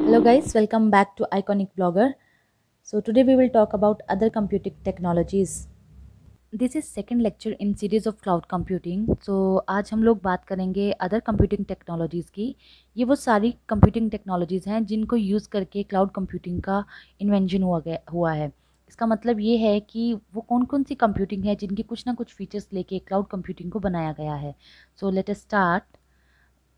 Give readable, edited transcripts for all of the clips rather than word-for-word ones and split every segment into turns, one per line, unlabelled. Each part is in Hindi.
Hello guys, welcome back to Iconic Blogger. So today we will talk about other computing technologies. This is second lecture in series of cloud computing. So आज हम लोग बात करेंगे अदर कंप्यूटिंग टेक्नोलॉजीज़ की। ये वो सारी कंप्यूटिंग टेक्नोलॉजीज़ हैं जिनको यूज़ करके क्लाउड कंप्यूटिंग का इन्वेंशन हुआ है। इसका मतलब ये है कि वो कौन कौन सी कंप्यूटिंग है जिनकी कुछ ना कुछ फीचर्स लेके क्लाउड कंप्यूटिंग को बनाया गया है। So let us start.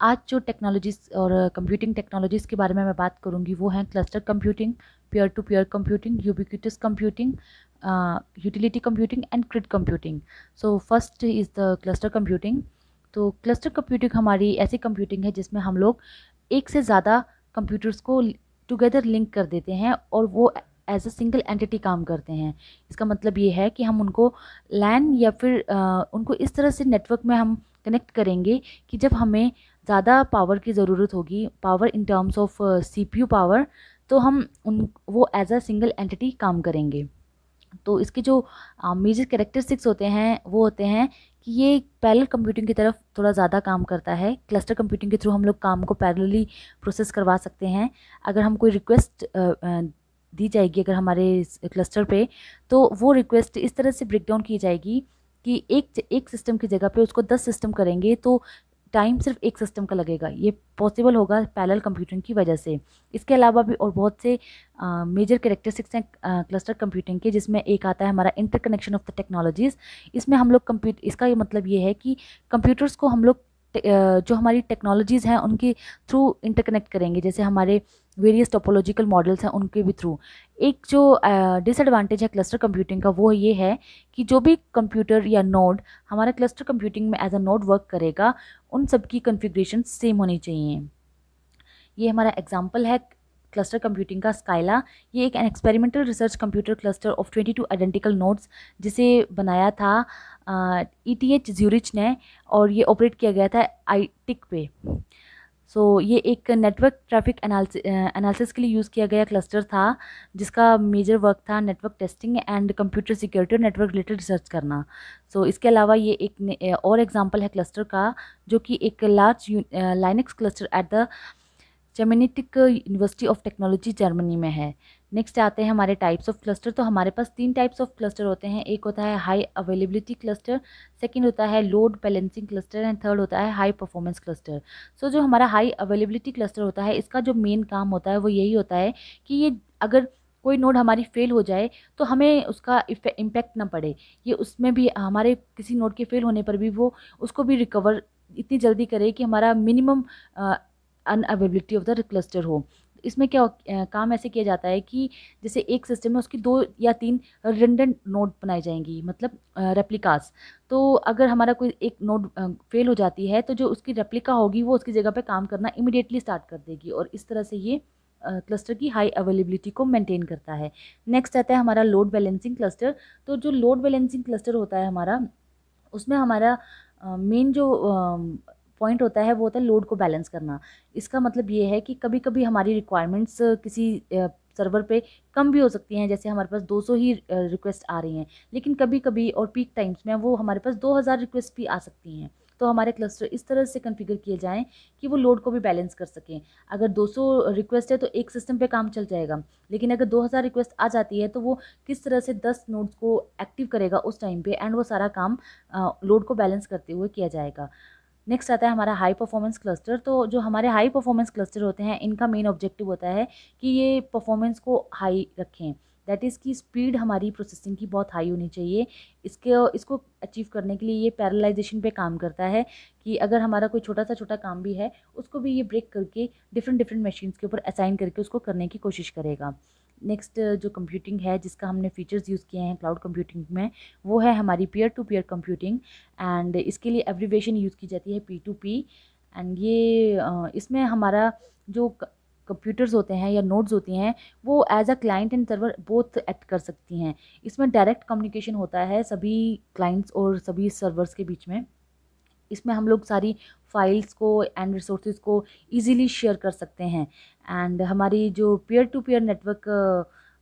आज जो टेक्नोलॉजीज़ और कंप्यूटिंग टेक्नोलॉजीज़ के बारे में मैं बात करूँगी वो हैं cluster computing, peer to peer computing, ubiquitous computing, utility computing and grid computing. So first is the cluster computing. तो क्लस्टर कंप्यूटिंग हमारी ऐसी कंप्यूटिंग है जिसमें हम लोग एक से ज़्यादा कंप्यूटर्स को टुगेदर लिंक कर देते हैं और वो एज अ सिंगल एंटिटी काम करते हैं। इसका मतलब ये है कि हम उनको लैन या फिर उनको इस तरह से नेटवर्क में हम कनेक्ट करेंगे कि जब हमें ज़्यादा पावर की ज़रूरत होगी, power in terms of CPU power, तो हम उन वो एज अ सिंगल एंटिटी काम करेंगे। तो इसके जो मेजर कैरेक्टरिस्टिक्स होते हैं वो होते हैं कि ये पैरेलल कंप्यूटिंग की तरफ थोड़ा ज़्यादा काम करता है। क्लस्टर कंप्यूटिंग के थ्रू हम लोग काम को पैरेलली प्रोसेस करवा सकते हैं। अगर हम कोई रिक्वेस्ट दी जाएगी अगर हमारे क्लस्टर पे, तो वो रिक्वेस्ट इस तरह से ब्रेक डाउन की जाएगी कि एक सिस्टम की जगह पे उसको 10 सिस्टम करेंगे तो टाइम सिर्फ एक सिस्टम का लगेगा। ये पॉसिबल होगा पैरेलल कंप्यूटिंग की वजह से। इसके अलावा भी और बहुत से मेजर कैरेक्टरिस्टिक्स हैं क्लस्टर कंप्यूटिंग के, जिसमें एक आता है हमारा इंटरकनेक्शन ऑफ द टेक्नोलॉजीज़। इसमें हम लोग इसका ये मतलब ये है कि कंप्यूटर्स को हम लोग जो हमारी टेक्नोलॉजीज़ हैं उनके थ्रू इंटरकनेक्ट करेंगे, जैसे हमारे वेरियस टोपोलॉजिकल मॉडल्स हैं उनके भी थ्रू। एक जो डिसएडवांटेज है क्लस्टर कंप्यूटिंग का वो ये है कि जो भी कंप्यूटर या नोड हमारा क्लस्टर कंप्यूटिंग में एज अ नोड वर्क करेगा, उन सब की कन्फिग्रेशन सेम होनी चाहिए। ये हमारा एग्जाम्पल है क्लस्टर कंप्यूटिंग का स्काइला। ये एक experimental research computer cluster of 22 identical nodes जिसे बनाया था ETH ज्यूरिच ने, और ये ऑपरेट किया गया था आईटिक पे। सो ये एक नेटवर्क ट्रैफिक एनालिसिस के लिए यूज़ किया गया क्लस्टर था, जिसका मेजर वर्क था network testing and computer security और नेटवर्क रिलेटेड रिसर्च करना। सो इसके अलावा ये एक और एग्जांपल है क्लस्टर का, जो कि एक large Linux cluster at the Chemnitz University of Technology Germany में है। नेक्स्ट आते हैं हमारे टाइप्स ऑफ क्लस्टर। तो हमारे पास 3 टाइप्स ऑफ क्लस्टर होते हैं। एक होता है हाई अवेलेबिलिटी क्लस्टर, सेकंड होता है load balancing cluster and third होता है हाई परफॉर्मेंस क्लस्टर। सो जो हमारा हाई अवेलेबिलिटी क्लस्टर होता है, इसका जो मेन काम होता है वो यही होता है कि ये अगर कोई नोड हमारी फेल हो जाए तो हमें उसका इम्पैक्ट ना पड़े। ये उसमें भी हमारे किसी नोड के फेल होने पर भी वो उसको भी रिकवर इतनी जल्दी करे कि हमारा मिनिमम अनअवेबिलिटी ऑफ द क्लस्टर हो। इसमें क्या काम ऐसे किया जाता है कि जैसे एक सिस्टम में उसकी 2 या 3 रिडंडेंट नोड बनाई जाएंगी, मतलब रेप्लिकास। तो अगर हमारा कोई एक नोड फेल हो जाती है तो जो उसकी रेप्लिका होगी वो उसकी जगह पे काम करना इमिडिएटली स्टार्ट कर देगी, और इस तरह से ये क्लस्टर की हाई अवेलेबिलिटी को मेंटेन करता है। नेक्स्ट आता है हमारा लोड बैलेंसिंग क्लस्टर। तो जो लोड बैलेंसिंग क्लस्टर होता है हमारा, उसमें हमारा मेन जो पॉइंट होता है वो होता है लोड को बैलेंस करना। इसका मतलब ये है कि कभी कभी हमारी रिक्वायरमेंट्स किसी सर्वर पे कम भी हो सकती हैं, जैसे हमारे पास 200 ही रिक्वेस्ट आ रही हैं, लेकिन कभी कभी और पीक टाइम्स में वो हमारे पास 2000 रिक्वेस्ट भी आ सकती हैं। तो हमारे क्लस्टर इस तरह से कॉन्फ़िगर किए जाएं कि वो लोड को भी बैलेंस कर सकें। अगर 200 रिक्वेस्ट है तो एक सिस्टम पे काम चल जाएगा, लेकिन अगर 2000 रिक्वेस्ट आ जाती है तो वो किस तरह से 10 नोड्स को एक्टिव करेगा उस टाइम पे, एंड वो सारा काम लोड को बैलेंस करते हुए किया जाएगा। नेक्स्ट आता है हमारा हाई परफॉर्मेंस क्लस्टर। तो जो हमारे हाई परफॉर्मेंस क्लस्टर होते हैं, इनका मेन ऑब्जेक्टिव होता है कि ये परफॉर्मेंस को हाई रखें। दैट इज़ की स्पीड हमारी प्रोसेसिंग की बहुत हाई होनी चाहिए। इसको अचीव करने के लिए ये पैरेललाइजेशन पे काम करता है कि अगर हमारा कोई छोटा काम भी है उसको भी ये ब्रेक करके डिफरेंट डिफरेंट मशीन्स के ऊपर असाइन करके उसको करने की कोशिश करेगा। नेक्स्ट जो कंप्यूटिंग है जिसका हमने फीचर्स यूज़ किए हैं क्लाउड कंप्यूटिंग में, वो है हमारी peer to peer computing, and इसके लिए एब्रीवेशन यूज़ की जाती है P2P। एंड ये इसमें हमारा जो कंप्यूटर्स होते हैं या नोड्स होती हैं वो as a client and server both act कर सकती हैं। इसमें डायरेक्ट कम्युनिकेशन होता है सभी क्लाइंट्स और सभी सर्वर्स के बीच में। इसमें हम लोग सारी फाइल्स को एंड रिसोर्सेज को इजीली शेयर कर सकते हैं। एंड हमारी जो peer to peer network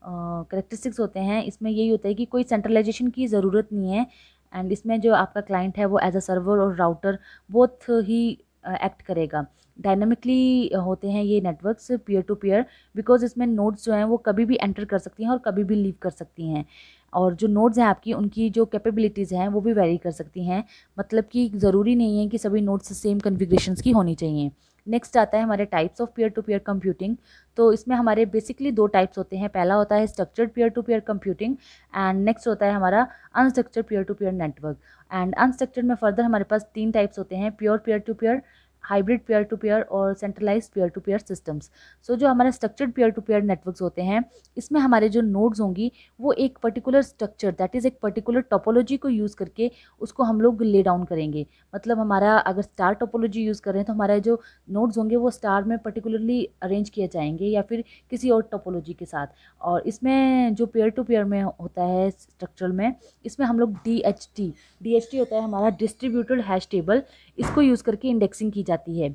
characteristics होते हैं, इसमें यही होता है कि कोई सेंट्रलाइजेशन की ज़रूरत नहीं है। एंड इसमें जो आपका क्लाइंट है वो एज अ सर्वर और राउटर बोथ ही एक्ट करेगा। डायनामिकली होते हैं ये networks peer to peer, because इसमें नोड्स जो हैं वो कभी भी एंटर कर सकती हैं और कभी भी लीव कर सकती हैं। और जो नोड्स हैं आपकी, उनकी जो कैपेबिलिटीज़ हैं वो भी वेरी कर सकती हैं, मतलब कि ज़रूरी नहीं है कि सभी नोड्स सेम कन्फिग्रेशंस की होनी चाहिए। नेक्स्ट आता है हमारे types of peer to peer computing. तो इसमें हमारे बेसिकली दो टाइप्स होते हैं। पहला होता है structured peer to peer computing and next होता है हमारा unstructured peer to peer network. And unstructured में फर्दर हमारे पास तीन टाइप्स होते हैं, pure peer to peer, hybrid peer to peer और centralised peer to peer systems. So जो हमारे structured peer to peer networks होते हैं, इसमें हमारे जो नोड्स होंगी वो एक पर्टिकुलर स्ट्रक्चर, दैट इज़ एक पर्टिकुलर टोपोलॉजी को यूज़ करके उसको हम लोग ले डाउन करेंगे। मतलब हमारा अगर स्टार टोपोलॉजी यूज़ कर रहे हैं तो हमारा जो नोड्स होंगे वो स्टार में पर्टिकुलरली अरेंज किए जाएंगे या फिर किसी और टोपोलॉजी के साथ। और इसमें जो पेयर टू पेयर में होता है स्ट्रक्चर में, इसमें हम लोग DHT होता है हमारा डिस्ट्रीब्यूटेड हैश टेबल, इसको यूज़ करके इंडेक्सिंग की जाती है।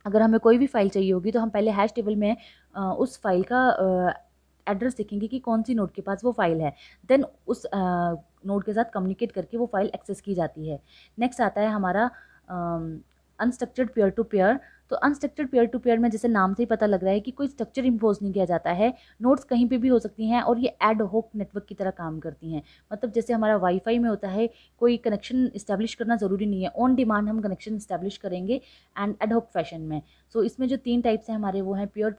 अगर हमें कोई भी फाइल चाहिए होगी तो हम पहले हैश टेबल में उस फाइल का एड्रेस देखेंगे कि कौन सी नोड के पास वो फाइल है, देन उस नोड के साथ कम्युनिकेट करके वो फाइल एक्सेस की जाती है। नेक्स्ट आता है हमारा अनस्ट्रक्चर्ड पेयर टू पेयर। तो अनस्ट्रक्चर्ड पेयर टू पेयर में जैसे नाम से ही पता लग रहा है कि कोई स्ट्रक्चर इम्पोज नहीं किया जाता है, नोड्स कहीं पे भी हो सकती हैं और ये एड होक नेटवर्क की तरह काम करती हैं। मतलब जैसे हमारा वाईफाई में होता है, कोई कनेक्शन इस्टेब्लिश करना ज़रूरी नहीं है, ऑन डिमांड हम कनेक्शन इस्टेब्लिश करेंगे एंड एड होक फैशन में। सो इसमें जो तीन टाइप्स हैं हमारे वो हैं pure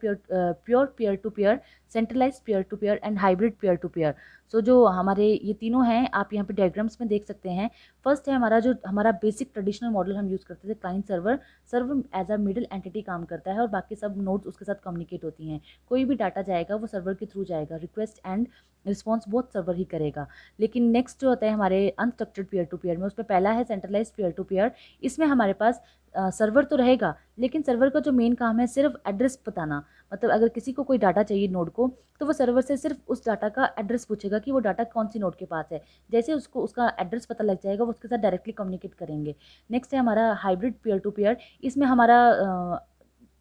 pair to pair, centralised pair to pair and hybrid pair to pair. So जो हमारे ये तीनों हैं आप यहाँ पे डायग्राम्स में देख सकते हैं। फर्स्ट है हमारा जो हमारा बेसिक ट्रेडिशनल मॉडल हम यूज़ करते थे, client server. Server as a middle entity काम करता है और बाकी सब नोड्स उसके साथ कम्युनिकेट होती हैं। कोई भी डाटा जाएगा वो सर्वर के थ्रू जाएगा, रिक्वेस्ट एंड रिस्पॉन्स बहुत सर्वर ही करेगा। लेकिन नेक्स्ट जो होता है हमारे अनस्ट्रक्चर्ड पेयर टू पेयर में, उसमें पहला है सेंट्रलाइज्ड पेयर टू पेयर। इसमें हमारे पास सर्वर तो रहेगा, लेकिन सर्वर का जो मेन काम है सिर्फ एड्रेस बताना। मतलब अगर किसी को कोई डाटा चाहिए नोड को, तो वो सर्वर से सिर्फ उस डाटा का एड्रेस पूछेगा कि वो डाटा कौन सी नोड के पास है। जैसे उसको उसका एड्रेस पता लग जाएगा वो उसके साथ डायरेक्टली कम्युनिकेट करेंगे। नेक्स्ट है हमारा हाइब्रिड पेयर टू पेयर। इसमें हमारा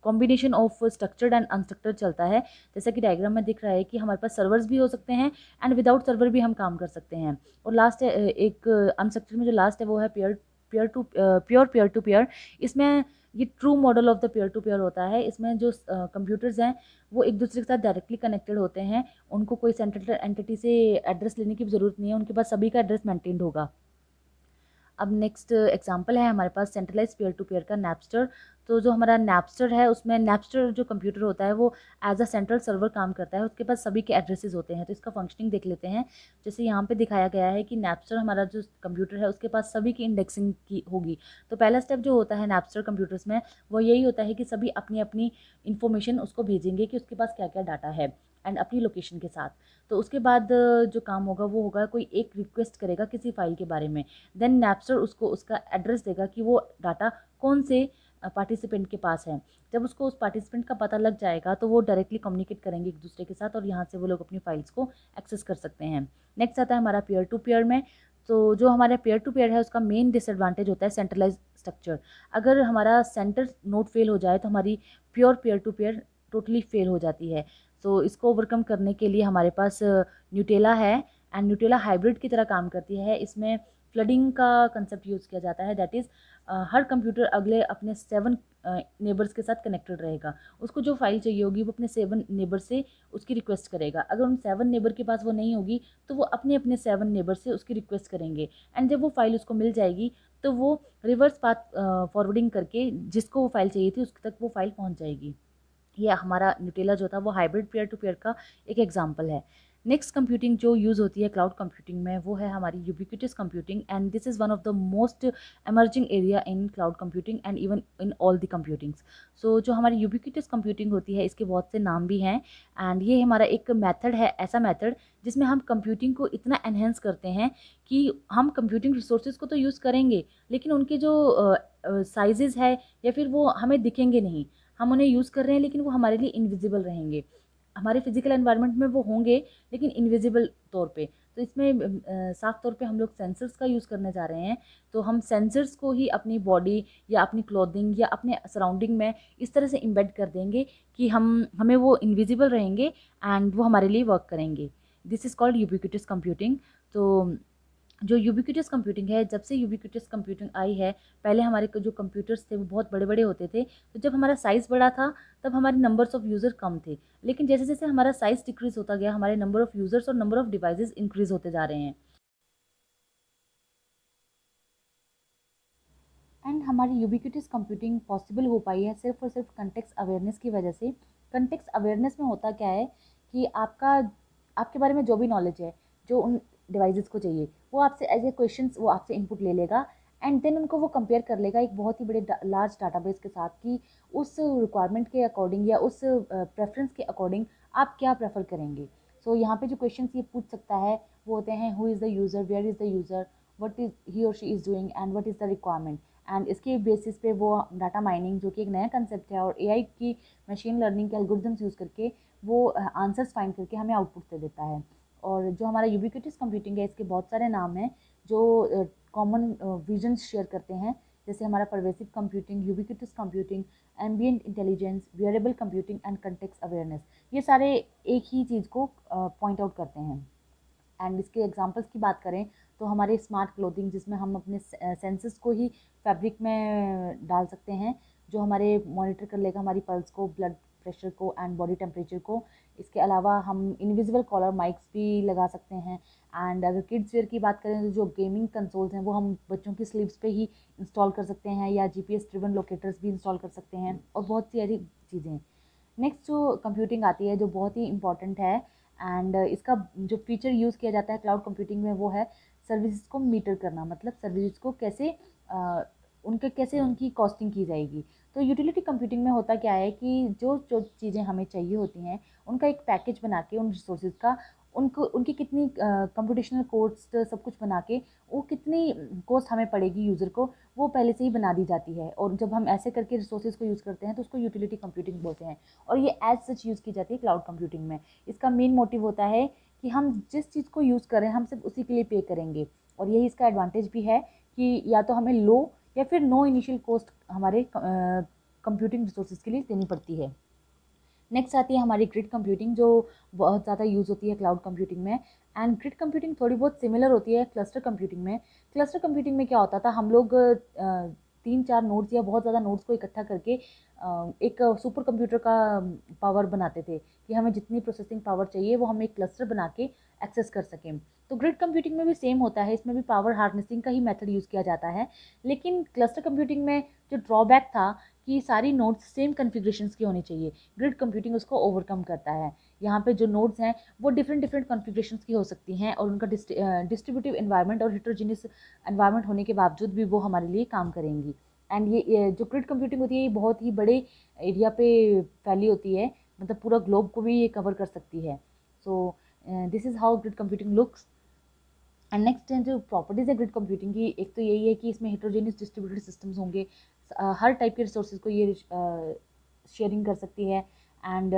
combination of structured and unstructured चलता है। जैसा कि डायग्राम में दिख रहा है कि हमारे पास सर्वर्स भी हो सकते हैं एंड विदाउट सर्वर भी हम काम कर सकते हैं। और लास्ट है एक अनस्ट्रक्चर्ड में जो लास्ट है वो है प्योर पेयर टू पेयर। इसमें ये true model of the peer to peer होता है। इसमें जो कंप्यूटर्स हैं वो एक दूसरे के साथ डायरेक्टली कनेक्टेड होते हैं, उनको कोई सेंट्रल एंटिटी से एड्रेस लेने की ज़रूरत नहीं है, उनके पास सभी का एड्रेस मेंटेन्ड होगा। अब नेक्स्ट एग्जांपल है हमारे पास सेंट्रलाइज पेयर टू पेयर का नैपस्टर। तो जो हमारा नैपस्टर है उसमें नैपस्टर जो कंप्यूटर होता है वो एज अ सेंट्रल सर्वर काम करता है, उसके पास सभी के एड्रेसेस होते हैं। तो इसका फंक्शनिंग देख लेते हैं। जैसे यहाँ पे दिखाया गया है कि नैपस्टर हमारा जो कंप्यूटर है उसके पास सभी की इंडेक्सिंग की होगी। तो पहला स्टेप जो होता है नैपस्टर कंप्यूटर्स में वो यही होता है कि सभी अपनी अपनी इन्फॉर्मेशन उसको भेजेंगे कि उसके पास क्या क्या डाटा है एंड अपनी लोकेशन के साथ। तो उसके बाद जो काम होगा वो होगा कोई एक रिक्वेस्ट करेगा किसी फाइल के बारे में, देन नैपस्टर उसको उसका एड्रेस देगा कि वो डाटा कौन से पार्टिसिपेंट के पास है। जब उसको उस पार्टिसिपेंट का पता लग जाएगा तो वो डायरेक्टली कम्युनिकेट करेंगे एक दूसरे के साथ और यहाँ से वो लोग अपनी फाइल्स को एक्सेस कर सकते हैं। नेक्स्ट आता है हमारा पेयर टू पेयर में। तो जो हमारा पेयर टू पेयर है उसका मेन डिसएडवांटेज होता है सेंट्रलाइज स्ट्रक्चर। अगर हमारा सेंटर नोड फेल हो जाए तो हमारी pure pair to peer totally fail हो जाती है। तो इसको ओवरकम करने के लिए हमारे पास न्यूटेला है एंड न्यूटेला हाइब्रिड की तरह काम करती है। इसमें फ्लडिंग का कंसेप्ट यूज़ किया जाता है, दैट इज़ हर कंप्यूटर अगले अपने 7 नेबर्स के साथ कनेक्टेड रहेगा। उसको जो फाइल चाहिए होगी वो अपने 7 नेबर से उसकी रिक्वेस्ट करेगा। अगर उन 7 नेबर के पास वो नहीं होगी तो वो अपने अपने 7 नेबर से उसकी रिक्वेस्ट करेंगे एंड जब वो फाइल उसको मिल जाएगी तो वो रिवर्स पाथ फॉरवर्डिंग करके जिसको वो फाइल चाहिए थी उसके तक वो फाइल पहुँच जाएगी। ये हमारा न्यूटेला जो था वो हाइब्रिड पेयर टू पेयर का एक एग्जांपल है। नेक्स्ट कंप्यूटिंग जो यूज़ होती है क्लाउड कंप्यूटिंग में वो है हमारी ubiquitous computing and this is one of the most emerging area in cloud computing and even in all the computings. So जो हमारी यूबिक्विटस कंप्यूटिंग होती है इसके बहुत से नाम भी हैं एंड ये हमारा एक मेथड है, ऐसा मेथड जिसमें हम कंप्यूटिंग को इतना एनहेंस करते हैं कि हम कंप्यूटिंग रिसोर्सेज को तो यूज़ करेंगे लेकिन उनके जो साइजेज़ है या फिर वो हमें दिखेंगे नहीं। हम उन्हें यूज़ कर रहे हैं लेकिन वो हमारे लिए इनविजिबल रहेंगे। हमारे फिजिकल एनवायरनमेंट में वो होंगे लेकिन इनविजिबल तौर पे। तो इसमें साफ तौर पे हम लोग सेंसर्स का यूज़ करने जा रहे हैं। तो हम सेंसर्स को ही अपनी बॉडी या अपनी क्लोथिंग या अपने सराउंडिंग में इस तरह से इम्बेड कर देंगे कि हमें वो इनविजिबल रहेंगे एंड वो हमारे लिए वर्क करेंगे। This is called ubiquitous computing. तो जो यूबिक्विटस कंप्यूटिंग है, जब से यूबिक्विटस कंप्यूटिंग आई है, पहले हमारे जो कंप्यूटर्स थे वो बहुत बड़े बड़े होते थे, तो जब हमारा साइज़ बड़ा था तब हमारे नंबर्स ऑफ़ यूज़र कम थे, लेकिन जैसे जैसे हमारा साइज़ डिक्रीज़ होता गया, हमारे नंबर ऑफ़ यूज़र्स और नंबर ऑफ़ डिवाइसेस इंक्रीज़ होते जा रहे हैं। एंड हमारी यूबिक्विटस कंप्यूटिंग पॉसिबल हो पाई है सिर्फ और सिर्फ कंटेक्स्ट अवेयरनेस की वजह से। कंटेक्स्ट अवेयरनेस में होता क्या है कि आपके बारे में जो भी नॉलेज है, जो उन डिवाइसेस को चाहिए, वो आपसे एज ए क्वेश्चन वो आपसे इनपुट ले लेगा एंड देन उनको वो कंपेयर कर लेगा एक बहुत ही बड़े लार्ज डाटाबेस के साथ कि उस रिक्वायरमेंट के अकॉर्डिंग या उस प्रेफरेंस के अकॉर्डिंग आप क्या प्रेफर करेंगे। सो यहाँ पे जो क्वेश्चन ये पूछ सकता है वो होते हैं, who is the user, where is the user, what is he और she is doing and what is the requirement. And इसके बेसिस पे वो डाटा माइनिंग, जो कि एक नया कंसेप्ट है, और एआई की मशीन लर्निंग के एल्गोरिथम्स यूज़ करके वो आंसर्स फाइंड करके हमें आउटपुट दे देता है। और जो हमारा यूबिक्विटस कंप्यूटिंग है, इसके बहुत सारे नाम हैं जो कॉमन विजन्स शेयर करते हैं, जैसे हमारा pervasive computing, ubiquitous computing, ambient intelligence, variable computing and context awareness. ये सारे एक ही चीज़ को पॉइंट आउट करते हैं। एंड इसके एग्जांपल्स की बात करें तो हमारे स्मार्ट क्लोथिंग, जिसमें हम अपने सेंसेस को ही फैब्रिक में डाल सकते हैं, जो हमारे मॉनिटर कर लेगा हमारी पल्स को, ब्लड प्रेशर को एंड बॉडी टेम्परेचर को। इसके अलावा हम इनविजिबल कॉलर माइक्स भी लगा सकते हैं। एंड अगर किड्स वेयर की बात करें तो जो गेमिंग कंसोल्स हैं वो हम बच्चों की स्लीव्स पे ही इंस्टॉल कर सकते हैं, या जीपीएस ड्रिवन लोकेटर्स भी इंस्टॉल कर सकते हैं, और बहुत सी ऐसी चीज़ें। नेक्स्ट जो कंप्यूटिंग आती है, जो बहुत ही इंपॉर्टेंट है एंड इसका जो फीचर यूज़ किया जाता है क्लाउड कंप्यूटिंग में, वो है सर्विसेज को मीटर करना। मतलब सर्विसेज को कैसे कैसे उनकी कॉस्टिंग की जाएगी। तो यूटिलिटी कंप्यूटिंग में होता क्या है कि जो जो चीज़ें हमें चाहिए होती हैं उनका एक पैकेज बना के, उन रिसोर्सेज का उनकी कितनी कंप्यूटेशनल कॉस्ट सब कुछ बना के, वो कितनी कॉस्ट हमें पड़ेगी यूज़र को, वो पहले से ही बना दी जाती है। और जब हम ऐसे करके रिसोर्सेज को यूज़ करते हैं तो उसको यूटिलिटी कंप्यूटिंग बोलते हैं, और ये एज सच यूज़ की जाती है क्लाउड कंप्यूटिंग में। इसका मेन मोटिव होता है कि हम जिस चीज़ को यूज़ करें हम सिर्फ उसी के लिए पे करेंगे, और यही इसका एडवांटेज भी है कि या तो हमें लो या फिर नो इनिशियल कॉस्ट हमारे कंप्यूटिंग रिसोर्सेज के लिए देनी पड़ती है। नेक्स्ट आती है हमारी ग्रिड कंप्यूटिंग, जो बहुत ज़्यादा यूज़ होती है क्लाउड कंप्यूटिंग में। एंड ग्रिड कंप्यूटिंग थोड़ी बहुत सिमिलर होती है क्लस्टर कंप्यूटिंग में। क्लस्टर कंप्यूटिंग में क्या होता था, हम लोग 3-4 नोड्स या बहुत ज़्यादा नोड्स को इकट्ठा करके एक सुपर कंप्यूटर का पावर बनाते थे कि हमें जितनी प्रोसेसिंग पावर चाहिए वो हम एक क्लस्टर बना के एक्सेस कर सकें। तो ग्रिड कंप्यूटिंग में भी सेम होता है, इसमें भी पावर हार्नेसिंग का ही मेथड यूज़ किया जाता है। लेकिन क्लस्टर कंप्यूटिंग में जो ड्रॉबैक था कि सारी नोड्स सेम कॉन्फ़िगरेशंस की होनी चाहिए, ग्रिड कंप्यूटिंग उसको ओवरकम करता है। यहाँ पे जो नोड्स हैं वो डिफरेंट डिफरेंट कॉन्फ़िगरेशंस की हो सकती हैं, और उनका डिस्ट्रीब्यूटिव एनवायरनमेंट और हिट्रोजीनियस एनवायरनमेंट होने के बावजूद भी वो हमारे लिए काम करेंगी। एंड ये जो ग्रिड कंप्यूटिंग होती है ये बहुत ही बड़े एरिया पे फैली होती है, मतलब पूरा ग्लोब को भी ये कवर कर सकती है। So this is how grid computing looks. And next जो प्रॉपर्टीज़ है ग्रिड कंप्यूटिंग की, एक तो यही है कि इसमें हेट्रोजेनियस डिस्ट्रीब्यूटेड सिस्टम्स होंगे, हर टाइप के रिसोर्सेज को ये शेयरिंग कर सकती है। एंड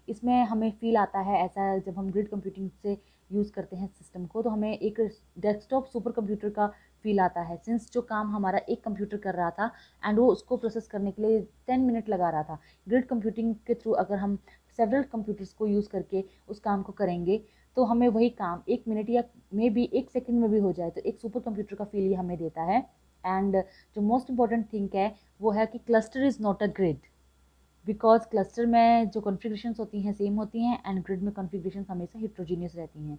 इसमें हमें फील आता है ऐसा, जब हम ग्रिड कंप्यूटिंग से यूज़ करते हैं सिस्टम को, तो हमें एक डेस्कटॉप सुपर कंप्यूटर का फील आता है, सिंस जो काम हमारा एक कंप्यूटर कर रहा था एंड वो उसको प्रोसेस करने के लिए 10 मिनट लगा रहा था, ग्रिड कंप्यूटिंग के थ्रू अगर हम सेवरल कंप्यूटर्स को यूज़ करके उस काम को करेंगे तो हमें वही काम 1 मिनट या मे बी 1 सेकंड में भी हो जाए। तो एक सुपर कंप्यूटर का फील ये हमें देता है। एंड जो मोस्ट इंपॉर्टेंट थिंग है वो है कि cluster is not a grid, because cluster में जो कॉन्फ़िगरेशंस होती हैं सेम होती हैं एंड ग्रिड में कॉन्फ़िगरेशंस हमेशा हिट्रोजीनियस रहती हैं।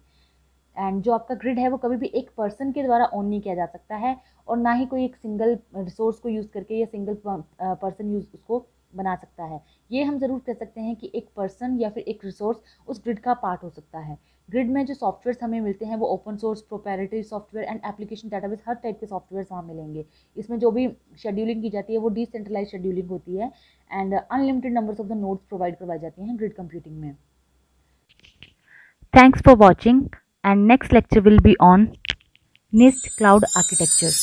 एंड जो आपका ग्रिड है वो कभी भी एक पर्सन के द्वारा ऑन नहीं किया जा सकता है, और ना ही कोई एक सिंगल रिसोर्स को यूज़ करके या सिंगल पर्सन यूज़ उसको बना सकता है। ये हम ज़रूर कह सकते हैं कि एक पर्सन या फिर एक रिसोर्स उस ग्रिड का पार्ट हो सकता है। ग्रिड में जो सॉफ्टवेयर्स हमें मिलते हैं वो open source, proprietary software and application database, her type के सॉफ्टवेयर वहाँ मिलेंगे। इसमें जो भी शेड्यूलिंग की जाती है वो डिसेंट्रलाइज शेड्यूलिंग होती है, and unlimited numbers of the nodes provide करवाई जाती हैं ग्रिड कंप्यूटिंग में। Thanks for watching, and next lecture will be on NIST Cloud Architecture.